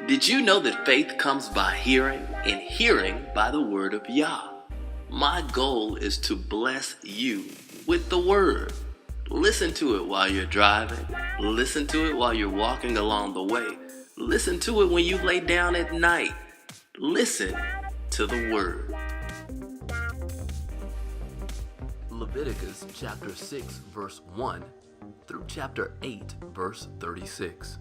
Did you know that faith comes by hearing, and hearing by the Word of Yah? My goal is to bless you with the Word. Listen to it while you're driving. Listen to it while you're walking along the way. Listen to it when you lay down at night. Listen to the Word. Leviticus chapter 6 verse 1 through chapter 8 verse 36.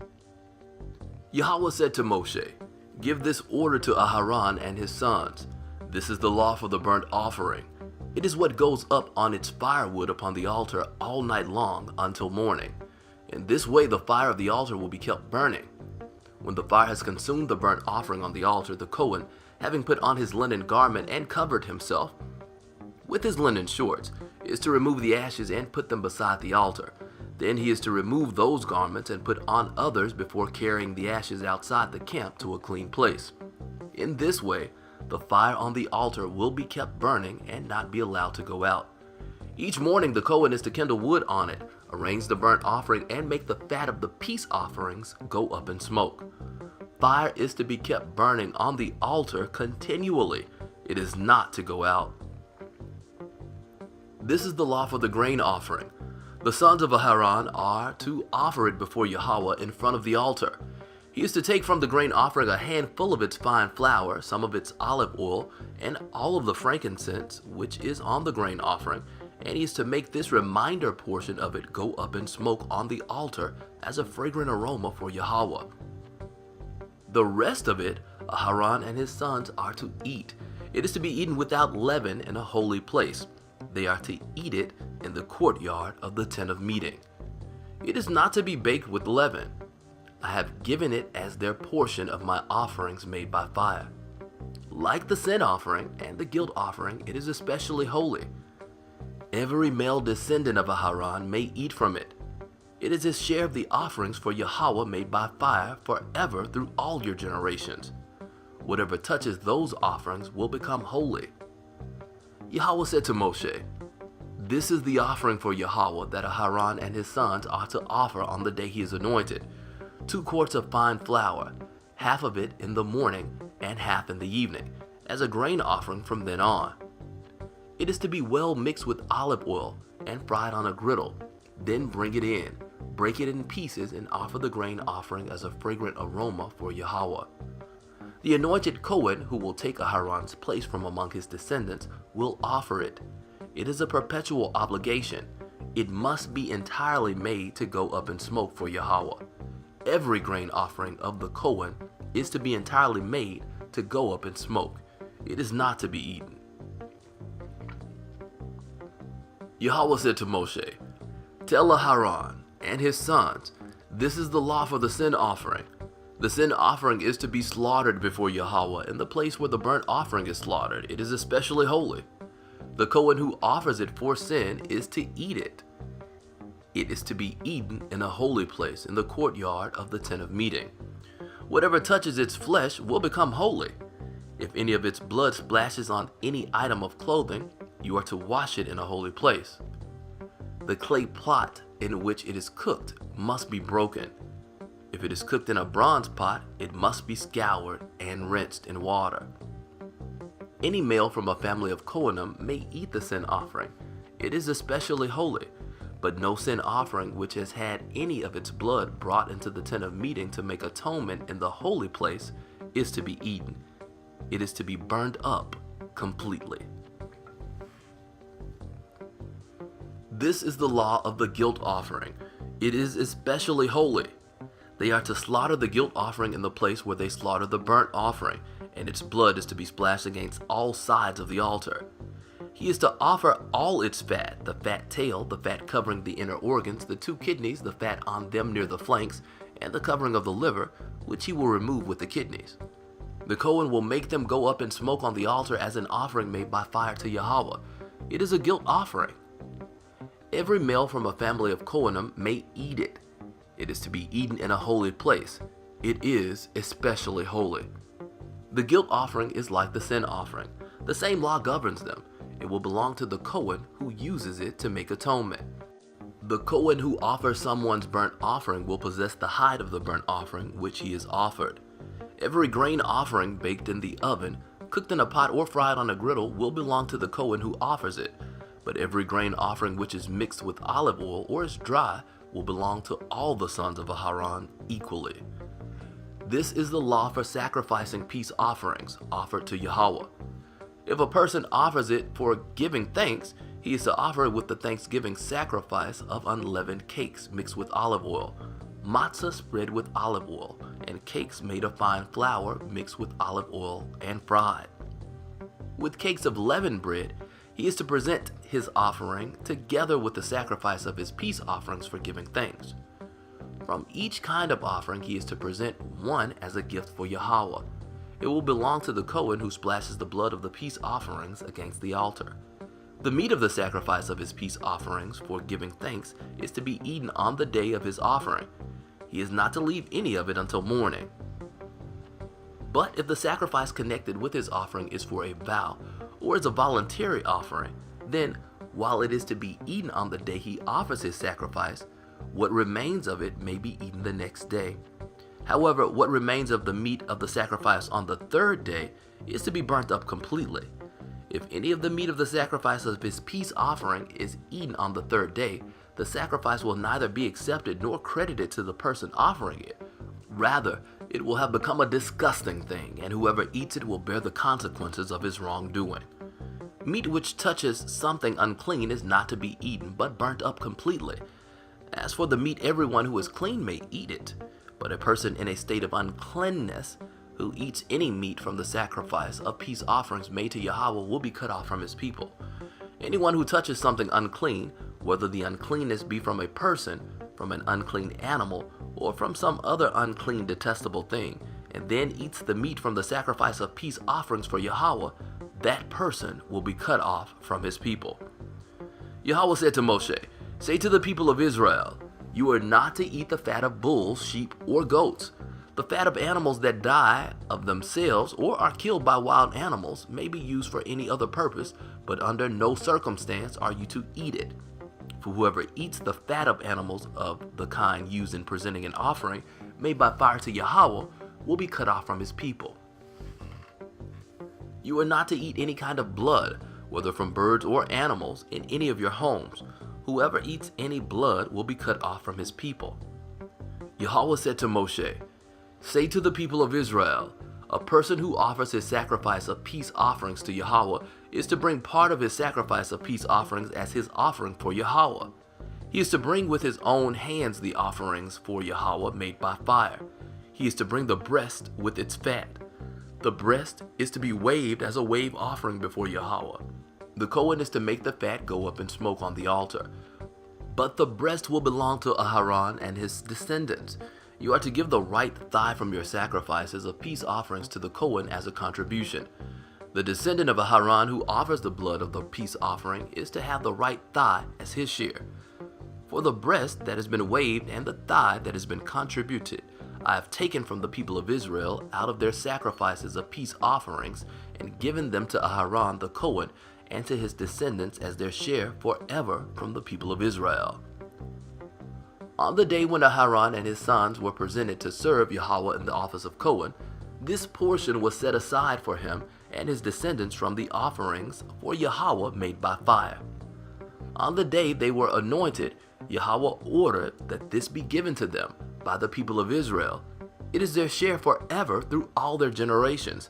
Yahweh said to Moshe, "Give this order to Aharon and his sons. This is the law for the burnt offering. It is what goes up on its firewood upon the altar all night long until morning. In this way the fire of the altar will be kept burning. When the fire has consumed the burnt offering on the altar, the Kohen, having put on his linen garment and covered himself with his linen shorts, is to remove the ashes and put them beside the altar. Then he is to remove those garments and put on others before carrying the ashes outside the camp to a clean place. In this way, the fire on the altar will be kept burning and not be allowed to go out. Each morning the Kohen is to kindle wood on it, arrange the burnt offering, and make the fat of the peace offerings go up in smoke. Fire is to be kept burning on the altar continually. It is not to go out. This is the law for the grain offering. The sons of Aharon are to offer it before Yahweh in front of the altar. He is to take from the grain offering a handful of its fine flour, some of its olive oil, and all of the frankincense which is on the grain offering, and he is to make this reminder portion of it go up in smoke on the altar as a fragrant aroma for Yahweh. The rest of it Aharon and his sons are to eat. It is to be eaten without leaven in a holy place. They are to eat it in the courtyard of the tent of meeting. It is not to be baked with leaven. I have given it as their portion of my offerings made by fire. Like the sin offering and the guilt offering, it is especially holy. Every male descendant of Aharon may eat from it. It is his share of the offerings for Yahweh made by fire forever through all your generations. Whatever touches those offerings will become holy. Yahweh said to Moshe, "This is the offering for Yahweh that Aharon and his sons are to offer on the day he is anointed. 2 quarts of fine flour, half of it in the morning and half in the evening, as a grain offering from then on. It is to be well mixed with olive oil and fried on a griddle. Then bring it in, break it in pieces, and offer the grain offering as a fragrant aroma for Yahweh. The anointed Kohen, who will take Aharon's place from among his descendants, will offer it. It is a perpetual obligation. It must be entirely made to go up in smoke for Yahweh. Every grain offering of the Kohen is to be entirely made to go up in smoke. It is not to be eaten." Yahweh said to Moshe, "Tell Aharon and his sons, this is the law for the sin offering. The sin offering is to be slaughtered before Yahweh in the place where the burnt offering is slaughtered. It is especially holy. The Kohen who offers it for sin is to eat it. It is to be eaten in a holy place in the courtyard of the tent of meeting. Whatever touches its flesh will become holy. If any of its blood splashes on any item of clothing, you are to wash it in a holy place. The clay pot in which it is cooked must be broken. If it is cooked in a bronze pot, it must be scoured and rinsed in water. Any male from a family of Kohanim may eat the sin offering. It is especially holy, but no sin offering which has had any of its blood brought into the tent of meeting to make atonement in the holy place is to be eaten. It is to be burned up completely." This is the law of the guilt offering. It is especially holy. They are to slaughter the guilt offering in the place where they slaughter the burnt offering, and its blood is to be splashed against all sides of the altar. He is to offer all its fat, the fat tail, the fat covering the inner organs, the 2 kidneys, the fat on them near the flanks, and the covering of the liver, which he will remove with the kidneys. The Kohen will make them go up in smoke on the altar as an offering made by fire to Yahweh. It is a guilt offering. Every male from a family of Kohanim may eat it. It is to be eaten in a holy place. It is especially holy. The guilt offering is like the sin offering. The same law governs them. It will belong to the Kohen who uses it to make atonement. The Kohen who offers someone's burnt offering will possess the hide of the burnt offering which he is offered. Every grain offering baked in the oven, cooked in a pot or fried on a griddle will belong to the Kohen who offers it. But every grain offering which is mixed with olive oil or is dry will belong to all the sons of Aharon equally. This is the law for sacrificing peace offerings offered to Yahweh. If a person offers it for giving thanks, he is to offer it with the thanksgiving sacrifice of unleavened cakes mixed with olive oil, matzah spread with olive oil, and cakes made of fine flour mixed with olive oil and fried. With cakes of leavened bread, he is to present his offering together with the sacrifice of his peace offerings for giving thanks. From each kind of offering he is to present one as a gift for Yahweh. It will belong to the Kohen who splashes the blood of the peace offerings against the altar. The meat of the sacrifice of his peace offerings for giving thanks is to be eaten on the day of his offering. He is not to leave any of it until morning. But if the sacrifice connected with his offering is for a vow or is a voluntary offering, then while it is to be eaten on the day he offers his sacrifice, what remains of it may be eaten the next day. However, what remains of the meat of the sacrifice on the third day is to be burnt up completely. If any of the meat of the sacrifice of his peace offering is eaten on the third day, the sacrifice will neither be accepted nor credited to the person offering it. Rather, it will have become a disgusting thing, and whoever eats it will bear the consequences of his wrongdoing. Meat which touches something unclean is not to be eaten, but burnt up completely. As for the meat, everyone who is clean may eat it, but a person in a state of uncleanness who eats any meat from the sacrifice of peace offerings made to Yahweh will be cut off from his people. Anyone who touches something unclean, whether the uncleanness be from a person, from an unclean animal, or from some other unclean detestable thing, and then eats the meat from the sacrifice of peace offerings for Yahweh, that person will be cut off from his people. Yahweh said to Moshe, "Say to the people of Israel, you are not to eat the fat of bulls, sheep, or goats. The fat of animals that die of themselves or are killed by wild animals may be used for any other purpose, but under no circumstance are you to eat it. For whoever eats the fat of animals of the kind used in presenting an offering made by fire to Yahweh will be cut off from his people. You are not to eat any kind of blood, whether from birds or animals, in any of your homes. Whoever eats any blood will be cut off from his people." Yahweh said to Moshe, "Say to the people of Israel, a person who offers his sacrifice of peace offerings to Yahweh is to bring part of his sacrifice of peace offerings as his offering for Yahweh. He is to bring with his own hands the offerings for Yahweh made by fire. He is to bring the breast with its fat. The breast is to be waved as a wave offering before Yahweh. The Kohen is to make the fat go up in smoke on the altar. But the breast will belong to Aharon and his descendants. You are to give the right thigh from your sacrifices of peace offerings to the Kohen as a contribution. The descendant of Aharon who offers the blood of the peace offering is to have the right thigh as his share. For the breast that has been waved and the thigh that has been contributed, I have taken from the people of Israel out of their sacrifices of peace offerings and given them to Aharon the Kohen and to his descendants as their share forever from the people of Israel." On the day when Aharon and his sons were presented to serve Yahweh in the office of Kohen, this portion was set aside for him and his descendants from the offerings for Yahweh made by fire. On the day they were anointed, Yahweh ordered that this be given to them by the people of Israel. It is their share forever through all their generations.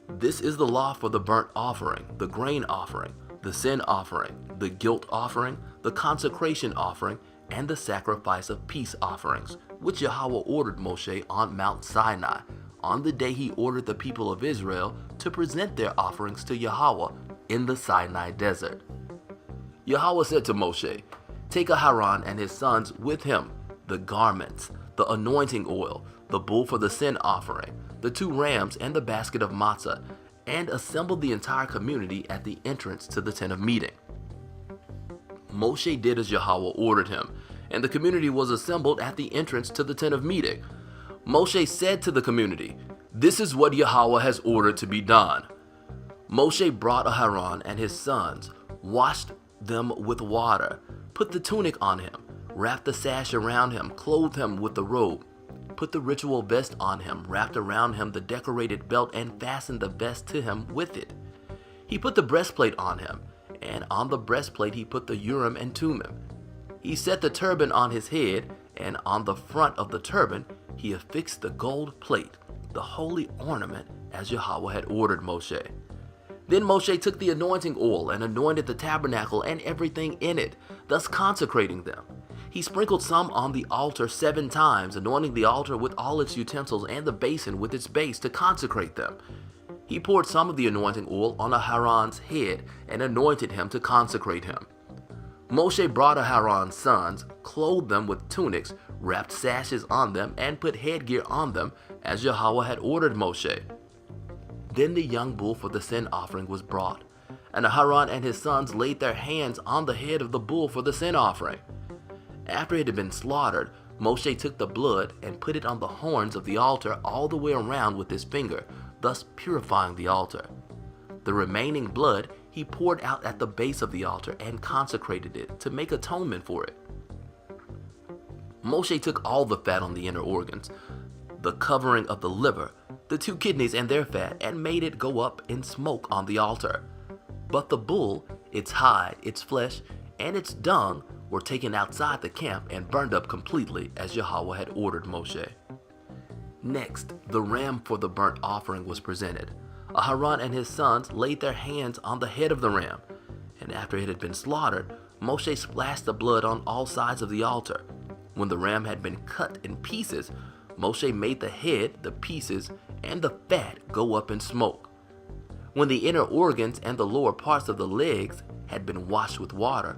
This is the law for the burnt offering, the grain offering, the sin offering, the guilt offering, the consecration offering, and the sacrifice of peace offerings, which Yahweh ordered Moshe on Mount Sinai, on the day he ordered the people of Israel to present their offerings to Yahweh in the Sinai desert. Yahweh said to Moshe, "Take Aharon and his sons with him, the garments, the anointing oil, the bull for the sin offering, the 2 rams, and the basket of matzah, and assemble the entire community at the entrance to the tent of meeting." Moshe did as Yahweh ordered him, and the community was assembled at the entrance to the tent of meeting. Moshe said to the community, "This is what Yahweh has ordered to be done." Moshe brought Aharon and his sons, washed them with water, put the tunic on him, Wrap the sash around him, clothe him with the robe. Put the ritual vest on him, wrapped around him the decorated belt, and fastened the vest to him with it. He put the breastplate on him, and on the breastplate he put the Urim and Thummim. He set the turban on his head, and on the front of the turban he affixed the gold plate, the holy ornament, as Yahweh had ordered Moshe. Then Moshe took the anointing oil and anointed the tabernacle and everything in it, thus consecrating them. He sprinkled some on the altar 7 times, anointing the altar with all its utensils and the basin with its base to consecrate them. He poured some of the anointing oil on Aharon's head and anointed him to consecrate him. Moshe brought Aharon's sons, clothed them with tunics, wrapped sashes on them, and put headgear on them, as Yahweh had ordered Moshe. Then the young bull for the sin offering was brought, and Aharon and his sons laid their hands on the head of the bull for the sin offering. After it had been slaughtered, Moshe took the blood and put it on the horns of the altar all the way around with his finger, thus purifying the altar. The remaining blood he poured out at the base of the altar and consecrated it to make atonement for it. Moshe took all the fat on the inner organs, the covering of the liver, the 2 kidneys and their fat, and made it go up in smoke on the altar. But the bull, its hide, its flesh, and its dung were taken outside the camp and burned up completely, as Yahweh had ordered Moshe. Next, the ram for the burnt offering was presented. Aharon and his sons laid their hands on the head of the ram, and after it had been slaughtered, Moshe splashed the blood on all sides of the altar. When the ram had been cut in pieces, Moshe made the head, the pieces, and the fat go up in smoke. When the inner organs and the lower parts of the legs had been washed with water,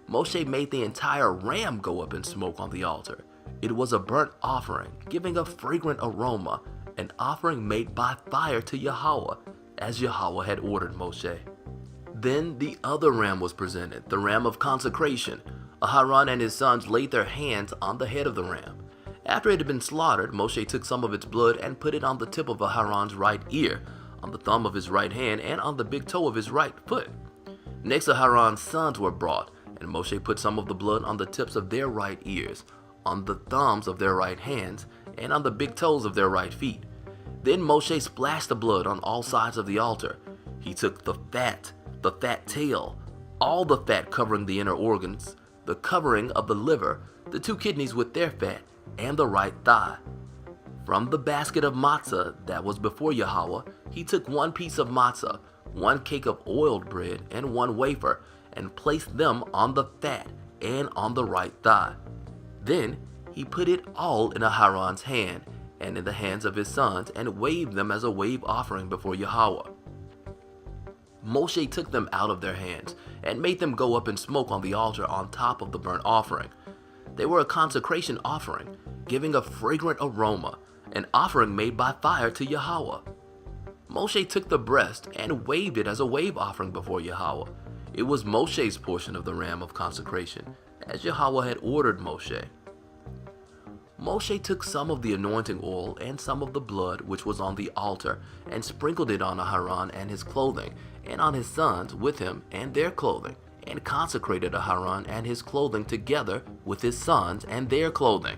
Moshe made the entire ram go up in smoke on the altar. It was a burnt offering, giving a fragrant aroma, an offering made by fire to Yahweh, as Yahweh had ordered Moshe. Then the other ram was presented, the ram of consecration. Aharon and his sons laid their hands on the head of the ram. After it had been slaughtered, Moshe took some of its blood and put it on the tip of Aharon's right ear, on the thumb of his right hand, and on the big toe of his right foot. Next, Aharon's sons were brought, and Moshe put some of the blood on the tips of their right ears, on the thumbs of their right hands, and on the big toes of their right feet. Then Moshe splashed the blood on all sides of the altar. He took the fat tail, all the fat covering the inner organs, the covering of the liver, the 2 kidneys with their fat, and the right thigh. From the basket of matzah that was before Yahweh, he took 1 piece of matzah, 1 cake of oiled bread, and 1 wafer, and placed them on the fat and on the right thigh. Then he put it all in Aharon's hand and in the hands of his sons, and waved them as a wave offering before Yahweh. Moshe took them out of their hands and made them go up in smoke on the altar on top of the burnt offering. They were a consecration offering, giving a fragrant aroma, an offering made by fire to Yahweh. Moshe took the breast and waved it as a wave offering before Yahweh. It was Moshe's portion of the ram of consecration, as Yahweh had ordered Moshe. Moshe took some of the anointing oil and some of the blood which was on the altar, and sprinkled it on Aharon and his clothing, and on his sons with him and their clothing, and consecrated Aharon and his clothing together with his sons and their clothing.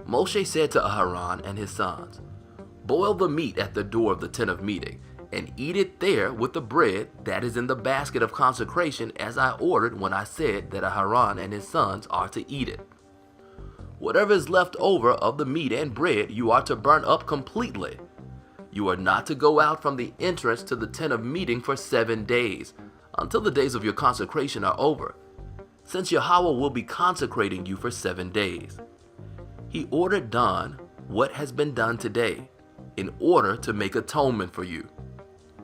Moshe said to Aharon and his sons, "Boil the meat at the door of the tent of meeting, and eat it there with the bread that is in the basket of consecration, as I ordered when I said that Aharon and his sons are to eat it. Whatever is left over of the meat and bread you are to burn up completely. You are not to go out from the entrance to the tent of meeting for 7 days, until the days of your consecration are over, since Yahweh will be consecrating you for 7 days. He ordered done what has been done today, in order to make atonement for you.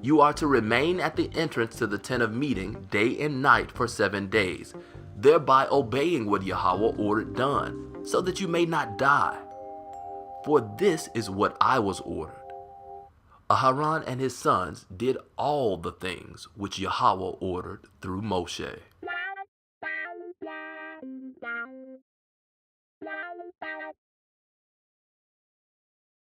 You are to remain at the entrance to the tent of meeting day and night for 7 days, thereby obeying what Yahweh ordered done, so that you may not die. For this is what I was ordered." Aharon and his sons did all the things which Yahweh ordered through Moshe.